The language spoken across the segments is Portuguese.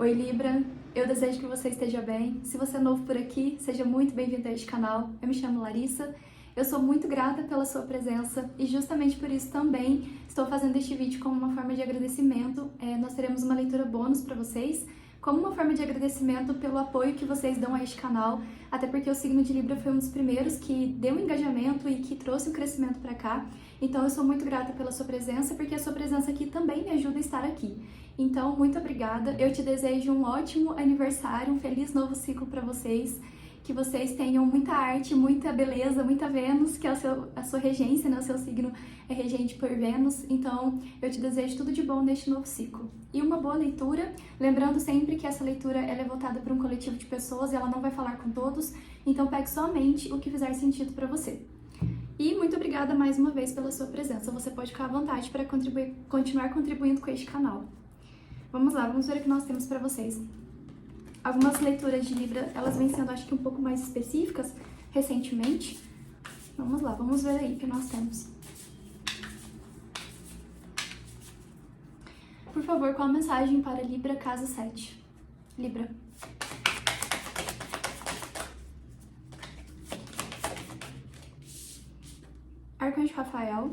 Oi Libra, eu desejo que você esteja bem. Se você é novo por aqui, seja muito bem-vindo a este canal. Eu me chamo Larissa, eu sou muito grata pela sua presença e justamente por isso também estou fazendo este vídeo como uma forma de agradecimento. Nós teremos uma leitura bônus para vocês, como uma forma de agradecimento pelo apoio que vocês dão a este canal, até porque o signo de Libra foi um dos primeiros que deu um engajamento e que trouxe o crescimento para cá. Então eu sou muito grata pela sua presença, porque a sua presença aqui também me ajuda a estar aqui. Então, muito obrigada. Eu te desejo um ótimo aniversário, um feliz novo ciclo para vocês. Que vocês tenham muita arte, muita beleza, muita Vênus, que é a sua regência, né? O seu signo é regente por Vênus. Então, eu te desejo tudo de bom neste novo ciclo. E uma boa leitura, lembrando sempre que essa leitura ela é voltada para um coletivo de pessoas e ela não vai falar com todos, então pegue somente o que fizer sentido para você. E muito obrigada mais uma vez pela sua presença. Você pode ficar à vontade para continuar contribuindo com este canal. Vamos lá, vamos ver o que nós temos para vocês. Algumas leituras de Libra, elas vêm sendo, acho que um pouco mais específicas recentemente. Vamos lá, vamos ver aí o que nós temos. Por favor, qual a mensagem para Libra, casa 7? Libra. Arcanjo Rafael.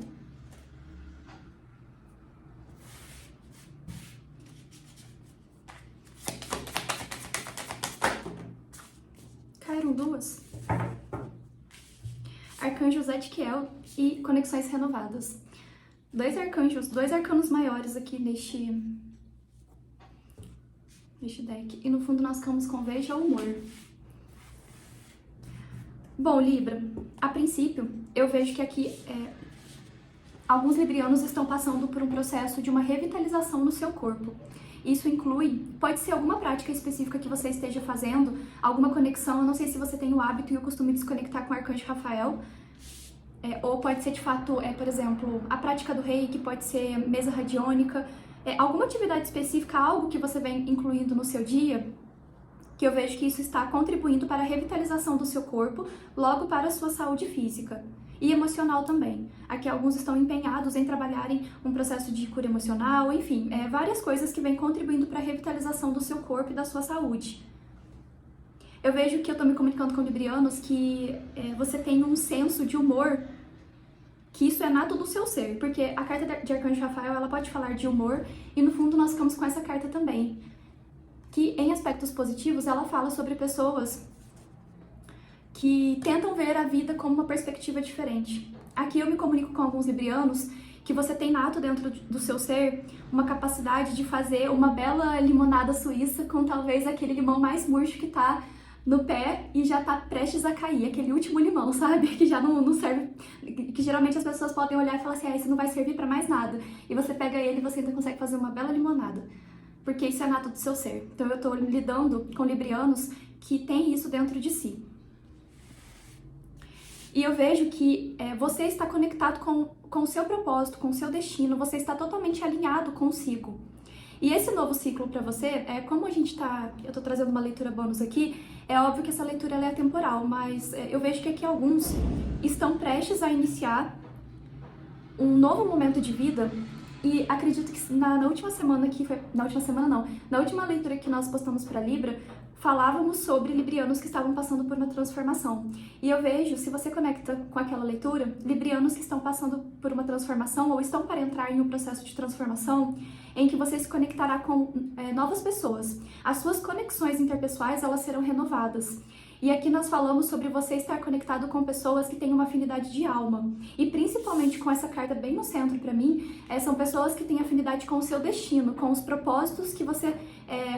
Caíram duas. Arcanjo Zadkiel e conexões renovadas. Dois arcanos maiores aqui neste deck. E no fundo nós ficamos com Veja o Humor. Bom, Libra, a princípio eu vejo que aqui alguns librianos estão passando por um processo de uma revitalização no seu corpo. Isso inclui, pode ser alguma prática específica que você esteja fazendo, alguma conexão, eu não sei se você tem o hábito e o costume de se conectar com o Arcanjo Rafael, ou pode ser de fato, por exemplo, a prática do Reiki, pode ser mesa radiônica, alguma atividade específica, algo que você vem incluindo no seu dia, que eu vejo que isso está contribuindo para a revitalização do seu corpo, logo para a sua saúde física. E emocional também. Aqui alguns estão empenhados em trabalharem um processo de cura emocional, enfim, várias coisas que vêm contribuindo para a revitalização do seu corpo e da sua saúde. Eu vejo que eu estou me comunicando com librianos que você tem um senso de humor, que isso é nato do seu ser, porque a carta de Arcanjo Rafael, ela pode falar de humor, e no fundo nós ficamos com essa carta também, que em aspectos positivos ela fala sobre pessoas que tentam ver a vida com uma perspectiva diferente. Aqui eu me comunico com alguns librianos que você tem nato dentro do seu ser uma capacidade de fazer uma bela limonada suíça com talvez aquele limão mais murcho que tá no pé e já tá prestes a cair, aquele último limão, sabe? Que já não serve, que geralmente as pessoas podem olhar e falar assim, esse não vai servir pra mais nada. E você pega ele e você ainda consegue fazer uma bela limonada, porque isso é nato do seu ser. Então eu tô lidando com librianos que têm isso dentro de si. E eu vejo que você está conectado com o seu propósito, com o seu destino, você está totalmente alinhado consigo. E esse novo ciclo para você, como eu tô trazendo uma leitura bônus aqui, é óbvio que essa leitura ela é atemporal, mas eu vejo que aqui alguns estão prestes a iniciar um novo momento de vida. E acredito que na última semana na última leitura que nós postamos para Libra, falávamos sobre librianos que estavam passando por uma transformação. E eu vejo, se você conecta com aquela leitura, librianos que estão passando por uma transformação ou estão para entrar em um processo de transformação em que você se conectará com novas pessoas. As suas conexões interpessoais, elas serão renovadas. E aqui nós falamos sobre você estar conectado com pessoas que têm uma afinidade de alma. E principalmente com essa carta bem no centro para mim, são pessoas que têm afinidade com o seu destino, com os propósitos que você,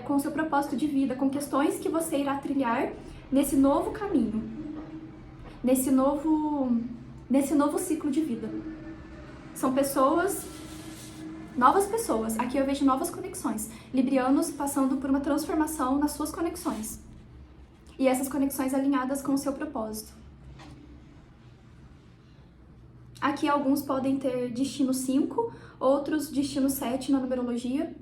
com o seu propósito de vida, com questões que você irá trilhar nesse novo caminho, nesse novo ciclo de vida. São novas pessoas. Aqui eu vejo novas conexões. Librianos passando por uma transformação nas suas conexões. E essas conexões alinhadas com o seu propósito. Aqui alguns podem ter destino 5, outros destino 7 na numerologia.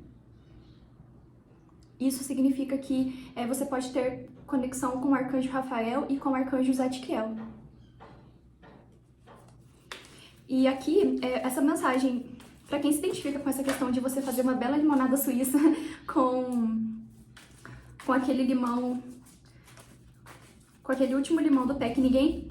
Isso significa que você pode ter conexão com o Arcanjo Rafael e com o Arcanjo Zadkiel. E aqui, essa mensagem, para quem se identifica com essa questão de você fazer uma bela limonada suíça com com aquele limão, com aquele último limão do pé que ninguém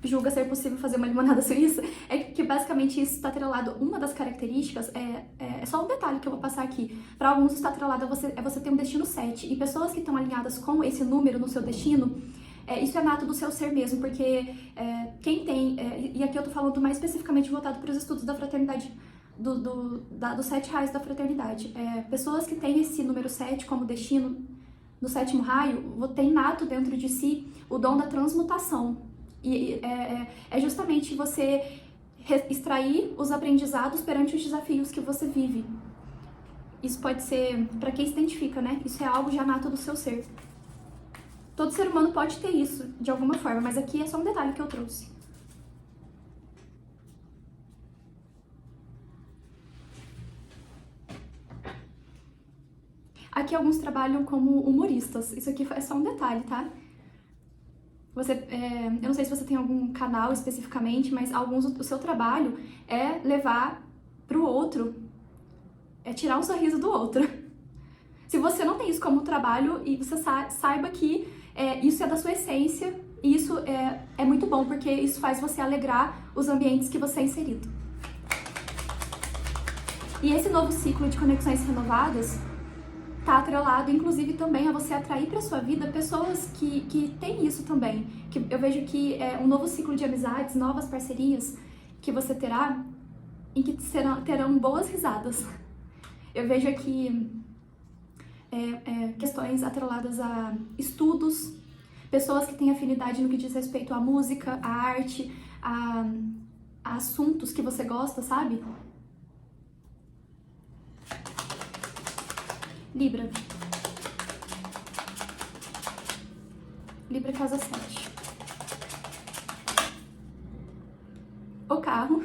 julga ser possível fazer uma limonada suíça, é que basicamente isso está atrelado, uma das características, é só um detalhe que eu vou passar aqui, para alguns está atrelado a você ter um destino 7, e pessoas que estão alinhadas com esse número no seu destino, isso é nato do seu ser mesmo, porque quem tem, e aqui eu tô falando mais especificamente voltado para os estudos da fraternidade, dos 7 raios da fraternidade, pessoas que têm esse número 7 como destino, no 7º raio, tem nato dentro de si o dom da transmutação. E é justamente você extrair os aprendizados perante os desafios que você vive. Isso pode ser, para quem se identifica, né? Isso é algo já nato do seu ser. Todo ser humano pode ter isso, de alguma forma, mas aqui é só um detalhe que eu trouxe. Aqui alguns trabalham como humoristas. Isso aqui é só um detalhe, tá? Eu não sei se você tem algum canal especificamente, mas o seu trabalho é levar pro outro, é tirar um sorriso do outro. Se você não tem isso como trabalho, e você saiba que isso é da sua essência, e isso é muito bom, porque isso faz você alegrar os ambientes que você é inserido. E esse novo ciclo de conexões renovadas tá atrelado, inclusive, também a você atrair para sua vida pessoas que têm isso também. Que eu vejo que é um novo ciclo de amizades, novas parcerias que você terá, em que terão boas risadas. Eu vejo aqui questões atreladas a estudos, pessoas que têm afinidade no que diz respeito à música, à arte, a assuntos que você gosta, sabe? Libra. Libra, casa 7. O carro.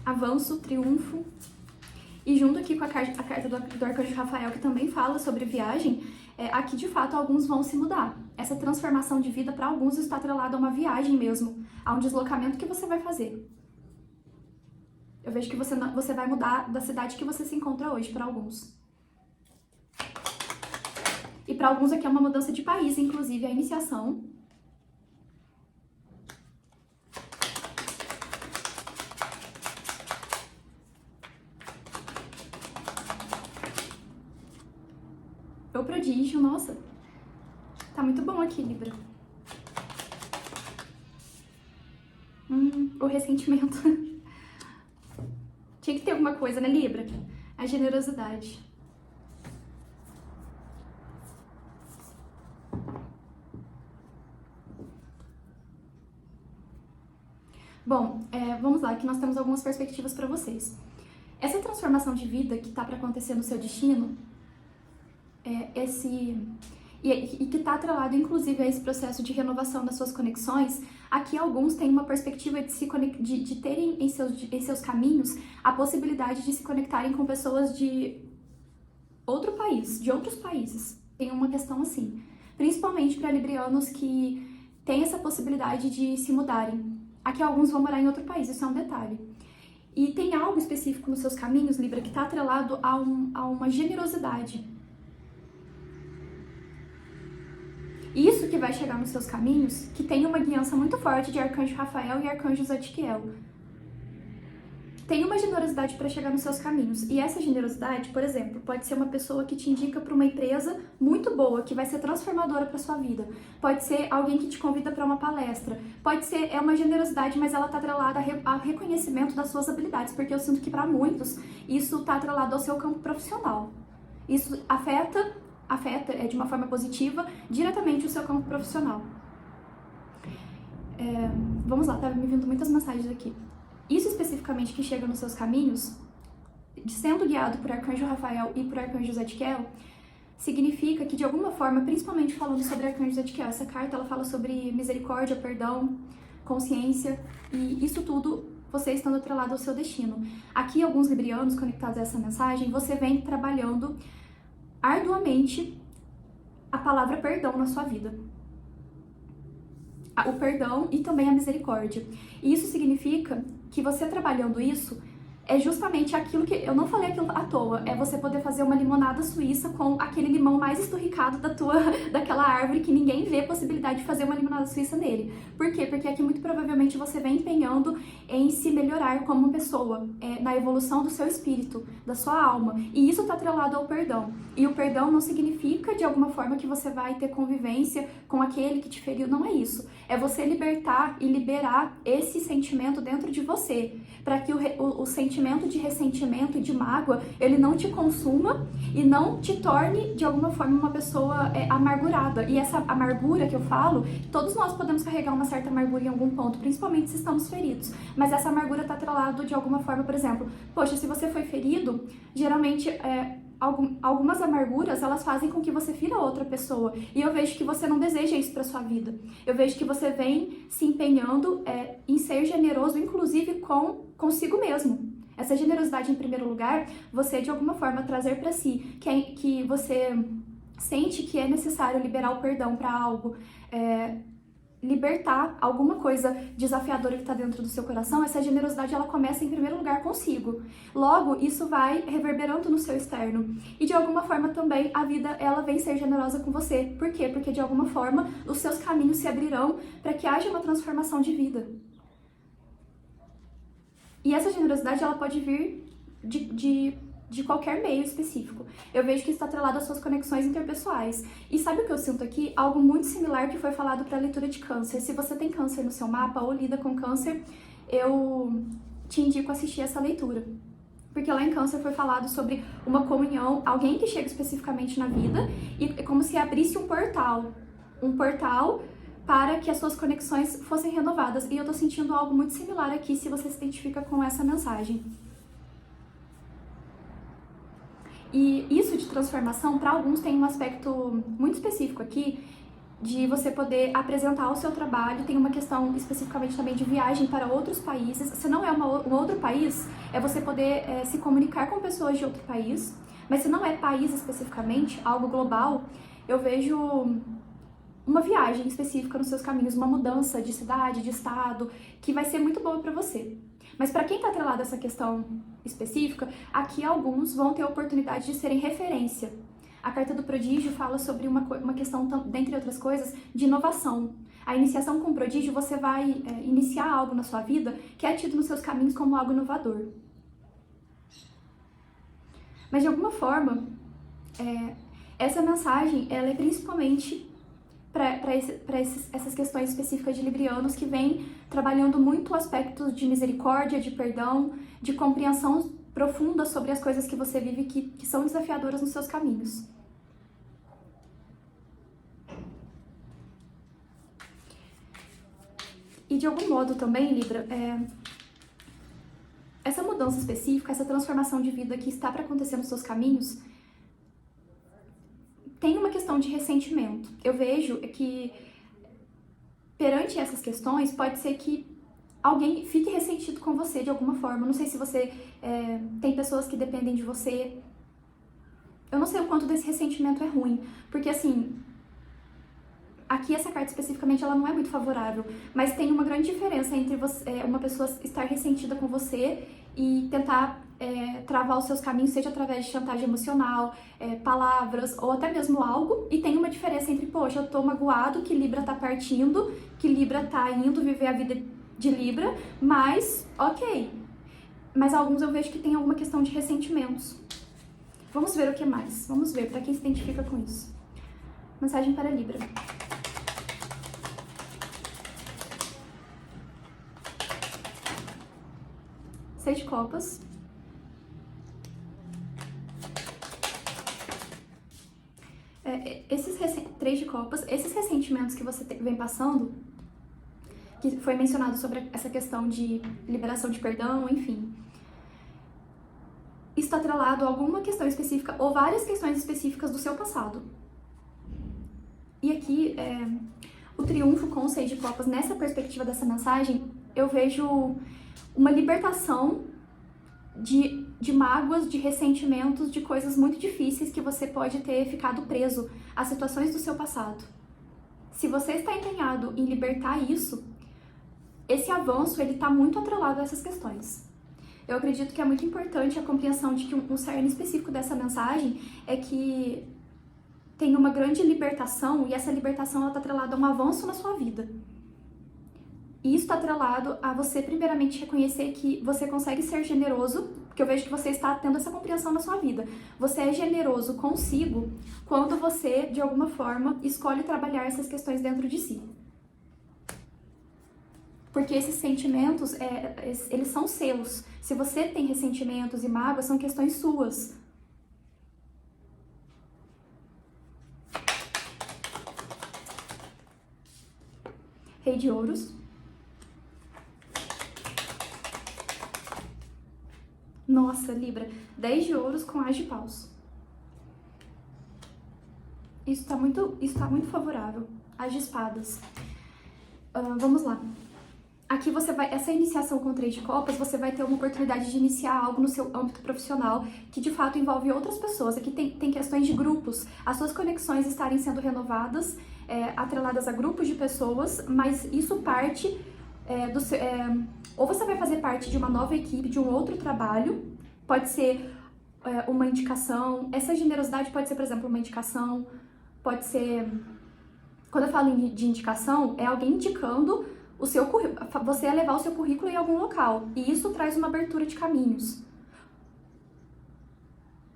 Avanço, triunfo. E junto aqui com a carta do Arcanjo Rafael, que também fala sobre viagem, aqui de fato alguns vão se mudar. Essa transformação de vida para alguns está atrelada a uma viagem mesmo, a um deslocamento que você vai fazer. Eu vejo que você vai mudar da cidade que você se encontra hoje, para alguns. E para alguns aqui é uma mudança de país, inclusive a iniciação. O prodígio, nossa. Tá muito bom aqui, Libra. O ressentimento. Tinha que ter alguma coisa, né, Libra? A generosidade. Bom, vamos lá, que nós temos algumas perspectivas para vocês. Essa transformação de vida que tá para acontecer no seu destino, e que está atrelado, inclusive, a esse processo de renovação das suas conexões, aqui alguns têm uma perspectiva de terem em seus caminhos a possibilidade de se conectarem com pessoas de outro país, de outros países. Tem uma questão assim, principalmente para librianos que têm essa possibilidade de se mudarem. Aqui alguns vão morar em outro país, isso é um detalhe. E tem algo específico nos seus caminhos, Libra, que está atrelado a uma generosidade. Isso que vai chegar nos seus caminhos, que tem uma guiança muito forte de Arcanjo Rafael e Arcanjo Zadkiel. Tem uma generosidade para chegar nos seus caminhos. E essa generosidade, por exemplo, pode ser uma pessoa que te indica para uma empresa muito boa, que vai ser transformadora para sua vida. Pode ser alguém que te convida para uma palestra. Pode ser uma generosidade, mas ela está atrelada ao reconhecimento das suas habilidades, porque eu sinto que para muitos isso está atrelado ao seu campo profissional. Isso afeta de uma forma positiva diretamente o seu campo profissional. Vamos lá, tá me vindo muitas mensagens aqui. Isso especificamente que chega nos seus caminhos, sendo guiado por Arcanjo Rafael e por Arcanjo Zadkiel, significa que de alguma forma, principalmente falando sobre Arcanjo Zadkiel, essa carta ela fala sobre misericórdia, perdão, consciência, e isso tudo você estando atrelado ao seu destino. Aqui alguns librianos conectados a essa mensagem, você vem trabalhando arduamente a palavra perdão na sua vida. O perdão e também a misericórdia. E isso significa que você trabalhando isso, é justamente aquilo que... Eu não falei aquilo à toa, é você poder fazer uma limonada suíça com aquele limão mais esturricado daquela árvore que ninguém vê possibilidade de fazer uma limonada suíça nele. Por quê? Porque aqui muito provavelmente você vem empenhando em se melhorar como pessoa, na evolução do seu espírito, da sua alma. E isso está atrelado ao perdão. E o perdão não significa, de alguma forma, que você vai ter convivência com aquele que te feriu. Não é isso. É você libertar e liberar esse sentimento dentro de você, para que o sentimento de ressentimento e de mágoa, ele não te consuma e não te torne, de alguma forma, uma pessoa amargurada. E essa amargura que eu falo, todos nós podemos carregar uma certa amargura em algum ponto, principalmente se estamos feridos. Mas essa amargura está atrelada de alguma forma, por exemplo, poxa, se você foi ferido, geralmente... algumas amarguras, elas fazem com que você fira outra pessoa. E eu vejo que você não deseja isso para sua vida. Eu vejo que você vem se empenhando em ser generoso, inclusive consigo mesmo. Essa generosidade, em primeiro lugar, você, de alguma forma, trazer para si que você sente que é necessário liberar o perdão para algo, libertar alguma coisa desafiadora que está dentro do seu coração. Essa generosidade, ela começa em primeiro lugar consigo. Logo, isso vai reverberando no seu externo. E de alguma forma também a vida, ela vem ser generosa com você. Por quê? Porque de alguma forma os seus caminhos se abrirão para que haja uma transformação de vida. E essa generosidade, ela pode vir de qualquer meio específico. Eu vejo que está atrelado às suas conexões interpessoais. E sabe o que eu sinto aqui? Algo muito similar que foi falado para a leitura de câncer. Se você tem câncer no seu mapa ou lida com câncer, eu te indico assistir essa leitura. Porque lá em câncer foi falado sobre uma comunhão, alguém que chega especificamente na vida, e é como se abrisse um portal para que as suas conexões fossem renovadas. E eu tô sentindo algo muito similar aqui, se você se identifica com essa mensagem. E isso de transformação, para alguns, tem um aspecto muito específico aqui, de você poder apresentar o seu trabalho. Tem uma questão especificamente também de viagem para outros países. Se não é um outro país, é você poder se comunicar com pessoas de outro país. Mas se não é país especificamente, algo global, eu vejo uma viagem específica nos seus caminhos, uma mudança de cidade, de estado, que vai ser muito boa para você. Mas para quem está atrelado a essa questão específica, aqui alguns vão ter a oportunidade de serem referência. A carta do prodígio fala sobre uma questão, dentre outras coisas, de inovação. A iniciação com o prodígio, você vai iniciar algo na sua vida que é tido nos seus caminhos como algo inovador. Mas de alguma forma, essa mensagem, ela é principalmente para essas questões específicas de librianos que vêm trabalhando muito aspectos de misericórdia, de perdão, de compreensão profunda sobre as coisas que você vive que são desafiadoras nos seus caminhos. E de algum modo também, Libra, essa mudança específica, essa transformação de vida que está para acontecer nos seus caminhos, tem uma questão de ressentimento. Eu vejo que, perante essas questões, pode ser que alguém fique ressentido com você de alguma forma. Não sei se você tem pessoas que dependem de você. Eu não sei o quanto desse ressentimento é ruim, porque assim, aqui essa carta especificamente, ela não é muito favorável, mas tem uma grande diferença entre uma pessoa estar ressentida com você e tentar travar os seus caminhos, seja através de chantagem emocional, palavras ou até mesmo algo, e tem uma diferença entre, poxa, eu tô magoado que Libra tá partindo, que Libra tá indo viver a vida de Libra, mas ok. Mas alguns eu vejo que tem alguma questão de ressentimentos. Vamos ver o que mais. Vamos ver para quem se identifica com isso. Mensagem para Libra. Seis de copas. Três de copas. Esses ressentimentos que você vem passando, que foi mencionado sobre essa questão de liberação de perdão, enfim, está atrelado a alguma questão específica ou várias questões específicas do seu passado. E aqui, o triunfo com o Seis de Copas, nessa perspectiva dessa mensagem, eu vejo uma libertação de mágoas, de ressentimentos, de coisas muito difíceis que você pode ter ficado preso a situações do seu passado. Se você está empenhado em libertar isso, esse avanço, ele está muito atrelado a essas questões. Eu acredito que é muito importante a compreensão de que um cerne específico dessa mensagem é que tem uma grande libertação, e essa libertação está atrelada a um avanço na sua vida. E isso está atrelado a você, primeiramente, reconhecer que você consegue ser generoso, porque eu vejo que você está tendo essa compreensão na sua vida. Você é generoso consigo quando você, de alguma forma, escolhe trabalhar essas questões dentro de si. Porque esses sentimentos, eles são seus. Se você tem ressentimentos e mágoas, são questões suas. Rei de Ouros. Nossa, Libra, 10 de ouros com As de Paus. Isso tá muito favorável. As de Espadas. Vamos lá. Aqui você vai, essa iniciação com o Três de Copas, você vai ter uma oportunidade de iniciar algo no seu âmbito profissional que de fato envolve outras pessoas. Aqui tem questões de grupos, as suas conexões estarem sendo renovadas, atreladas a grupos de pessoas, mas isso parte do seu... ou você vai fazer parte de uma nova equipe, de um outro trabalho, pode ser uma indicação, essa generosidade pode ser, por exemplo, uma indicação, pode ser... Quando eu falo de indicação, é alguém indicando o seu currículo, você é levar o seu currículo em algum local, e isso traz uma abertura de caminhos.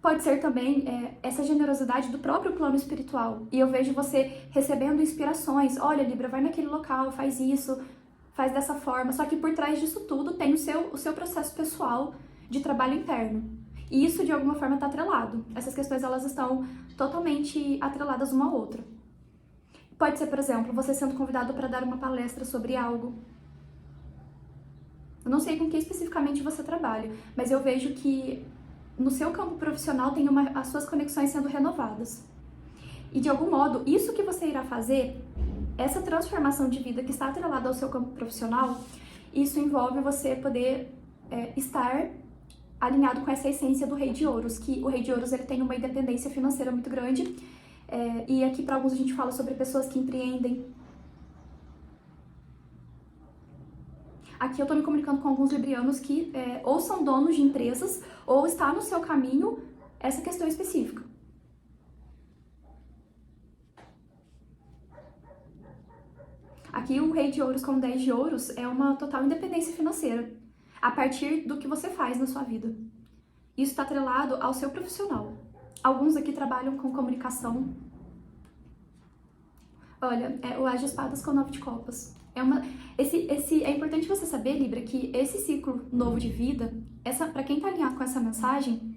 Pode ser também essa generosidade do próprio plano espiritual, e eu vejo você recebendo inspirações, olha, Libra, vai naquele local, faz isso, faz dessa forma, só que por trás disso tudo tem o seu processo pessoal de trabalho interno, e isso de alguma forma está atrelado, essas questões elas estão totalmente atreladas uma à outra. Pode ser, por exemplo, você sendo convidado para dar uma palestra sobre algo. Eu não sei com que especificamente você trabalha, mas eu vejo que no seu campo profissional tem as suas conexões sendo renovadas. E de algum modo, isso que você irá fazer, essa transformação de vida que está atrelada ao seu campo profissional, isso envolve você poder estar alinhado com essa essência do Rei de Ouros, que o Rei de Ouros ele tem uma independência financeira muito grande. E aqui para alguns a gente fala sobre pessoas que empreendem. Aqui eu tô me comunicando com alguns librianos que ou são donos de empresas ou está no seu caminho essa questão específica. Aqui o Rei de Ouros com 10 de Ouros é uma total independência financeira, a partir do que você faz na sua vida. Isso está atrelado ao seu profissional. Alguns aqui trabalham com comunicação. Olha, o As de Espadas com 9 de Copas. É importante você saber, Libra, que esse ciclo novo de vida, para quem tá alinhado com essa mensagem,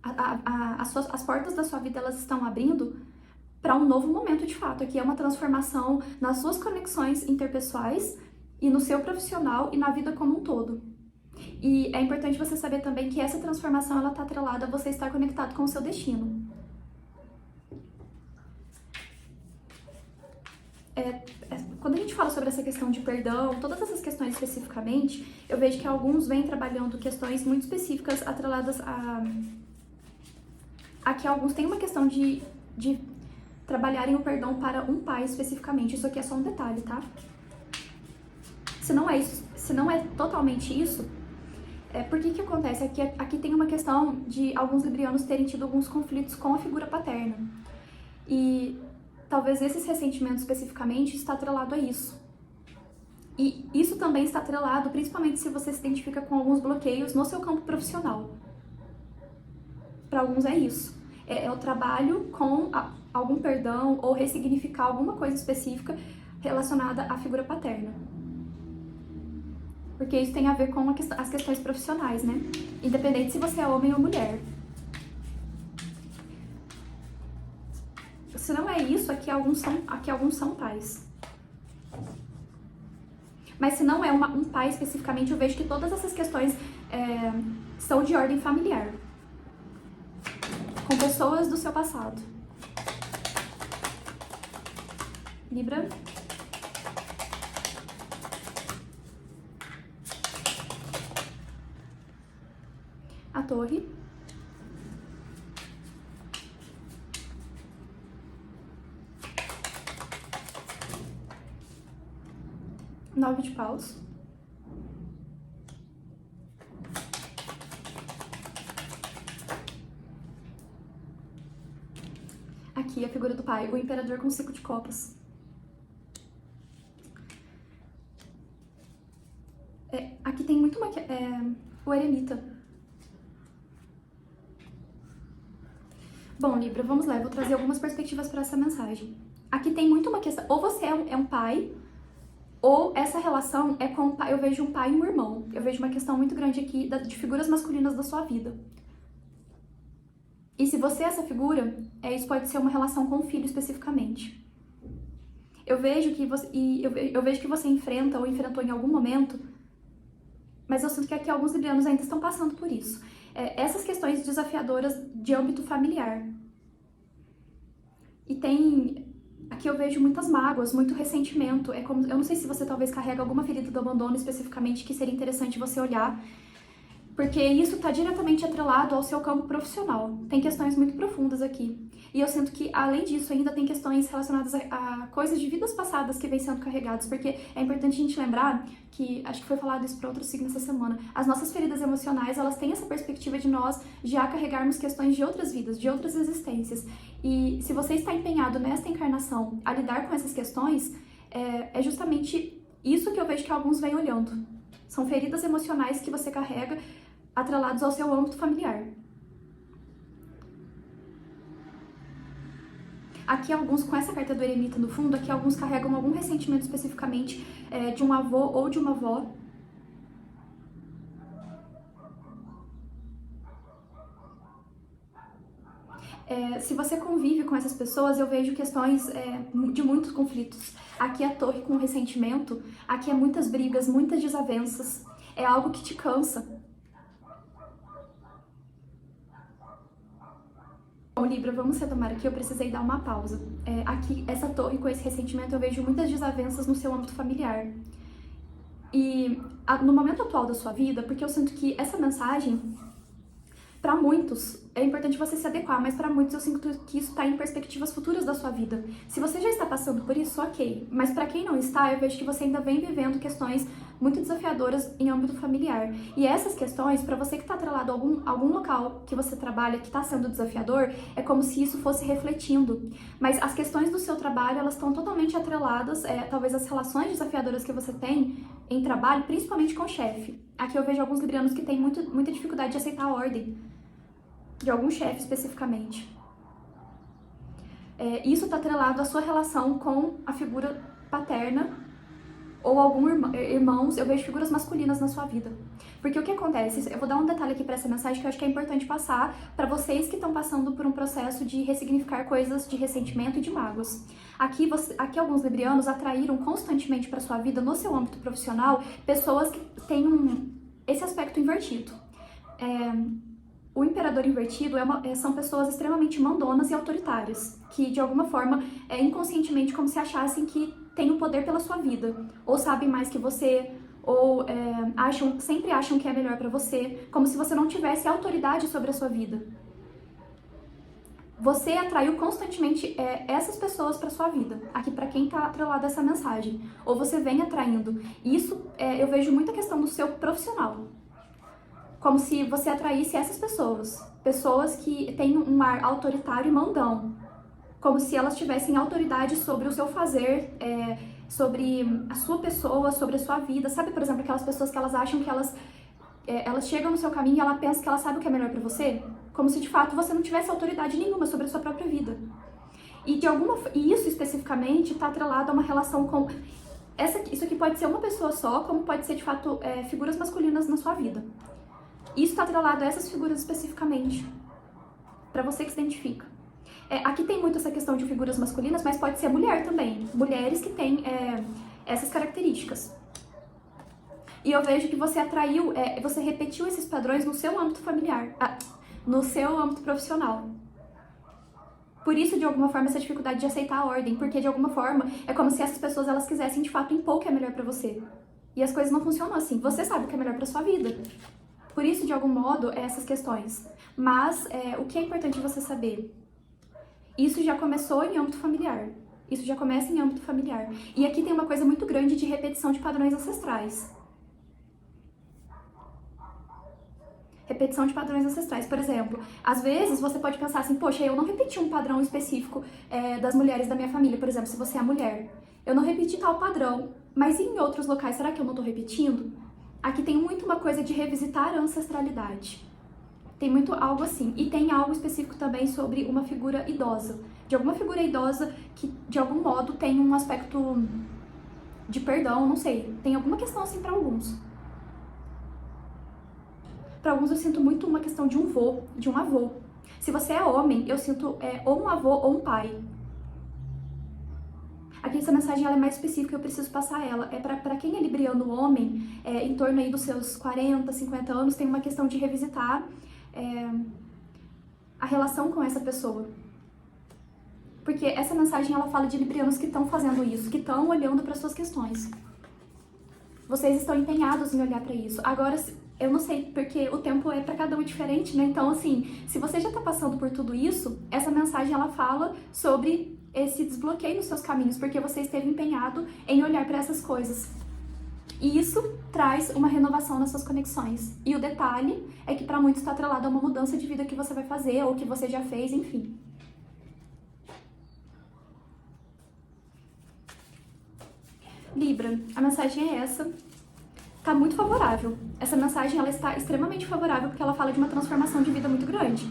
as portas da sua vida elas estão abrindo para um novo momento de fato. Aqui é uma transformação nas suas conexões interpessoais e no seu profissional e na vida como um todo. E é importante você saber também que essa transformação ela está atrelada a você estar conectado com o seu destino. Quando a gente fala sobre essa questão de perdão, todas essas questões especificamente, eu vejo que alguns vêm trabalhando questões muito específicas atreladas a que alguns têm uma questão de trabalharem o perdão para um pai especificamente. Isso aqui é só um detalhe, tá? Se não é totalmente isso, por que acontece? Aqui tem uma questão de alguns librianos terem tido alguns conflitos com a figura paterna. E talvez esses ressentimentos especificamente está atrelado a isso. E isso também está atrelado, principalmente se você se identifica com alguns bloqueios no seu campo profissional. Para alguns é isso. É o trabalho com algum perdão ou ressignificar alguma coisa específica relacionada à figura paterna. Porque isso tem a ver com as questões profissionais, né? Independente se você é homem ou mulher. Se não é isso, aqui alguns são pais. Mas se não é um pai especificamente, eu vejo que todas essas questões são de ordem familiar. Com pessoas do seu passado. Libra. A Torre. Nove de Paus. Aqui a figura do pai, o imperador com 5 de copas. Aqui tem muito o eremita. Bom, Libra, vamos lá, eu vou trazer algumas perspectivas para essa mensagem. Aqui tem muito uma questão, ou você é um pai, ou essa relação é com um pai, eu vejo um pai e um irmão. Eu vejo uma questão muito grande aqui de figuras masculinas da sua vida. E se você é essa figura, isso pode ser uma relação com o filho especificamente. Eu vejo que você enfrenta ou enfrentou em algum momento, mas eu sinto que aqui alguns librianos ainda estão passando por isso. Essas questões desafiadoras de âmbito familiar. E aqui eu vejo muitas mágoas, muito ressentimento. Eu não sei se você talvez carrega alguma ferida do abandono especificamente, que seria interessante você olhar, porque isso está diretamente atrelado ao seu campo profissional. Tem questões muito profundas aqui. E eu sinto que, além disso, ainda tem questões relacionadas a coisas de vidas passadas que vêm sendo carregadas, porque é importante a gente lembrar que, acho que foi falado isso para outro signo essa semana, as nossas feridas emocionais, elas têm essa perspectiva de nós já carregarmos questões de outras vidas, de outras existências. E se você está empenhado nesta encarnação a lidar com essas questões, é justamente isso que eu vejo que alguns vêm olhando. São feridas emocionais que você carrega atrelados ao seu âmbito familiar. Aqui alguns, com essa carta do eremita no fundo, aqui alguns carregam algum ressentimento especificamente de um avô ou de uma avó. Se você convive com essas pessoas, eu vejo questões de muitos conflitos. Aqui a torre com ressentimento, aqui é muitas brigas, muitas desavenças. É algo que te cansa. Bom, Libra, vamos retomar aqui, eu precisei dar uma pausa. Aqui, essa torre com esse ressentimento, eu vejo muitas desavenças no seu âmbito familiar. E no momento atual da sua vida, porque eu sinto que essa mensagem, para muitos, é importante você se adequar, mas para muitos eu sinto que isso está em perspectivas futuras da sua vida. Se você já está passando por isso, ok. Mas para quem não está, eu vejo que você ainda vem vivendo questões muito desafiadoras em âmbito familiar. E essas questões, para você que está atrelado a algum local que você trabalha que está sendo desafiador, é como se isso fosse refletindo. Mas as questões do seu trabalho, elas estão totalmente atreladas, talvez as relações desafiadoras que você tem em trabalho, principalmente com o chefe. Aqui eu vejo alguns librianos que têm muita dificuldade de aceitar a ordem de algum chefe especificamente. Isso está atrelado à sua relação com a figura paterna ou algum irmãos. Eu vejo figuras masculinas na sua vida. Porque o que acontece, eu vou dar um detalhe aqui para essa mensagem que eu acho que é importante passar para vocês que estão passando por um processo de ressignificar coisas de ressentimento e de mágoas. Aqui alguns librianos atraíram constantemente para sua vida, no seu âmbito profissional, pessoas que têm esse aspecto invertido. O imperador invertido são pessoas extremamente mandonas e autoritárias, que de alguma forma, inconscientemente, como se achassem que têm o poder pela sua vida, ou sabem mais que você, ou sempre acham que é melhor pra você, como se você não tivesse autoridade sobre a sua vida. Você atraiu constantemente essas pessoas pra sua vida, aqui pra quem tá atrelado a essa mensagem, ou você vem atraindo. Isso eu vejo muita questão do seu profissional. Como se você atraísse essas pessoas que têm um ar autoritário e mandão, como se elas tivessem autoridade sobre o seu fazer, sobre a sua pessoa, sobre a sua vida. Sabe, por exemplo, aquelas pessoas que elas acham que elas chegam no seu caminho e ela pensa que ela sabe o que é melhor pra você? Como se de fato você não tivesse autoridade nenhuma sobre a sua própria vida. E isso especificamente está atrelado a uma relação com... Isso aqui pode ser uma pessoa só, como pode ser de fato figuras masculinas na sua vida. Isso está atrelado a essas figuras especificamente, para você que se identifica. Aqui tem muito essa questão de figuras masculinas, mas pode ser mulher também. Mulheres que têm essas características. E eu vejo que você atraiu, você repetiu esses padrões no seu âmbito familiar, no seu âmbito profissional. Por isso, de alguma forma, essa dificuldade de aceitar a ordem, porque de alguma forma é como se essas pessoas elas quisessem de fato impor o que é melhor para você. E as coisas não funcionam assim. Você sabe o que é melhor para sua vida. Por isso, de algum modo, essas questões. Mas o que é importante você saber? Isso já começou em âmbito familiar. Isso já começa em âmbito familiar. E aqui tem uma coisa muito grande de repetição de padrões ancestrais. Repetição de padrões ancestrais. Por exemplo, às vezes você pode pensar assim, poxa, eu não repeti um padrão específico das mulheres da minha família, por exemplo, se você é mulher. Eu não repeti tal padrão, mas em outros locais, será que eu não tô repetindo? Aqui tem muito uma coisa de revisitar a ancestralidade. Tem muito algo assim. E tem algo específico também sobre uma figura idosa. De alguma figura idosa que, de algum modo, tem um aspecto de perdão, não sei. Tem alguma questão assim para alguns. Para alguns eu sinto muito uma questão de um vô, de um avô. Se você é homem, eu sinto ou um avô ou um pai. Aqui essa mensagem ela é mais específica, eu preciso passar ela. É para quem é libriano homem, em torno aí dos seus 40, 50 anos, tem uma questão de revisitar a relação com essa pessoa. Porque essa mensagem ela fala de librianos que estão fazendo isso, que estão olhando para suas questões. Vocês estão empenhados em olhar para isso. Agora, eu não sei, porque o tempo é para cada um diferente, né? Então, assim, se você já tá passando por tudo isso, essa mensagem ela fala sobre esse desbloqueio nos seus caminhos, porque você esteve empenhado em olhar para essas coisas. E isso traz uma renovação nas suas conexões. E o detalhe é que para muitos está atrelado a uma mudança de vida que você vai fazer, ou que você já fez, enfim. Libra, a mensagem é essa. Tá muito favorável. Essa mensagem ela está extremamente favorável porque ela fala de uma transformação de vida muito grande,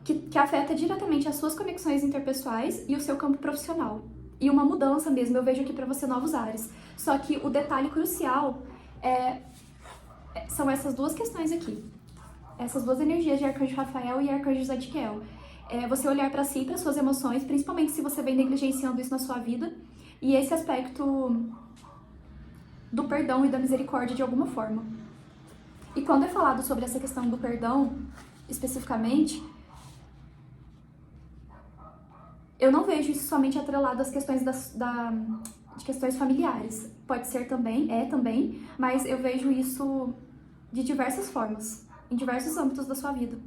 que afeta diretamente as suas conexões interpessoais e o seu campo profissional. E uma mudança mesmo, eu vejo aqui pra você novos ares. Só que o detalhe crucial são essas duas questões aqui. Essas duas energias de Arcanjo Rafael e Arcanjo Zadkiel. Você olhar pra si, para suas emoções, principalmente se você vem negligenciando isso na sua vida. E esse aspecto do perdão e da misericórdia de alguma forma. E quando é falado sobre essa questão do perdão, especificamente, eu não vejo isso somente atrelado às questões de questões familiares. Pode ser também, mas eu vejo isso de diversas formas, em diversos âmbitos da sua vida.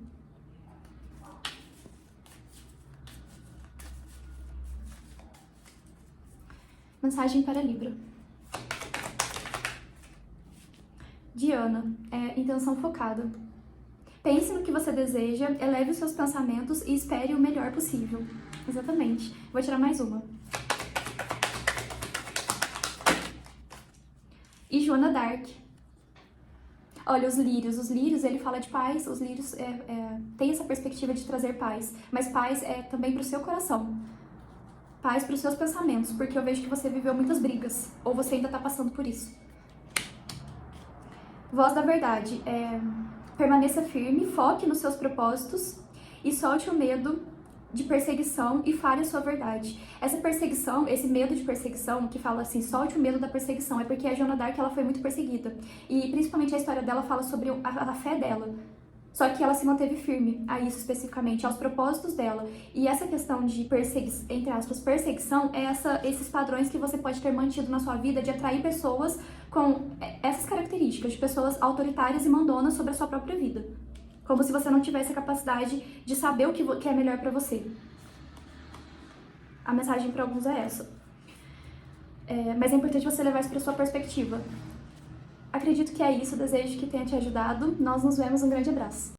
Mensagem para Libra. Diana, intenção focada. Pense no que você deseja, eleve os seus pensamentos e espere o melhor possível. Exatamente. Vou tirar mais uma. E Joana Dark. Olha, os lírios, ele fala de paz, os lírios têm essa perspectiva de trazer paz, mas paz é também para o seu coração. Paz para os seus pensamentos, porque eu vejo que você viveu muitas brigas, ou você ainda está passando por isso. Voz da verdade, permaneça firme, foque nos seus propósitos e solte o medo de perseguição e fale a sua verdade. Essa perseguição, esse medo de perseguição, que fala assim, solte o medo da perseguição, é porque a Joana Dark ela foi muito perseguida. E principalmente a história dela fala sobre a fé dela. Só que ela se manteve firme a isso especificamente, aos propósitos dela. E essa questão de entre aspas, perseguição é esses padrões que você pode ter mantido na sua vida de atrair pessoas com essas características, de pessoas autoritárias e mandonas sobre a sua própria vida. Como se você não tivesse a capacidade de saber o que é melhor pra você. A mensagem para alguns é essa. Mas é importante você levar isso pra sua perspectiva. Acredito que é isso, desejo que tenha te ajudado. Nós nos vemos, um grande abraço.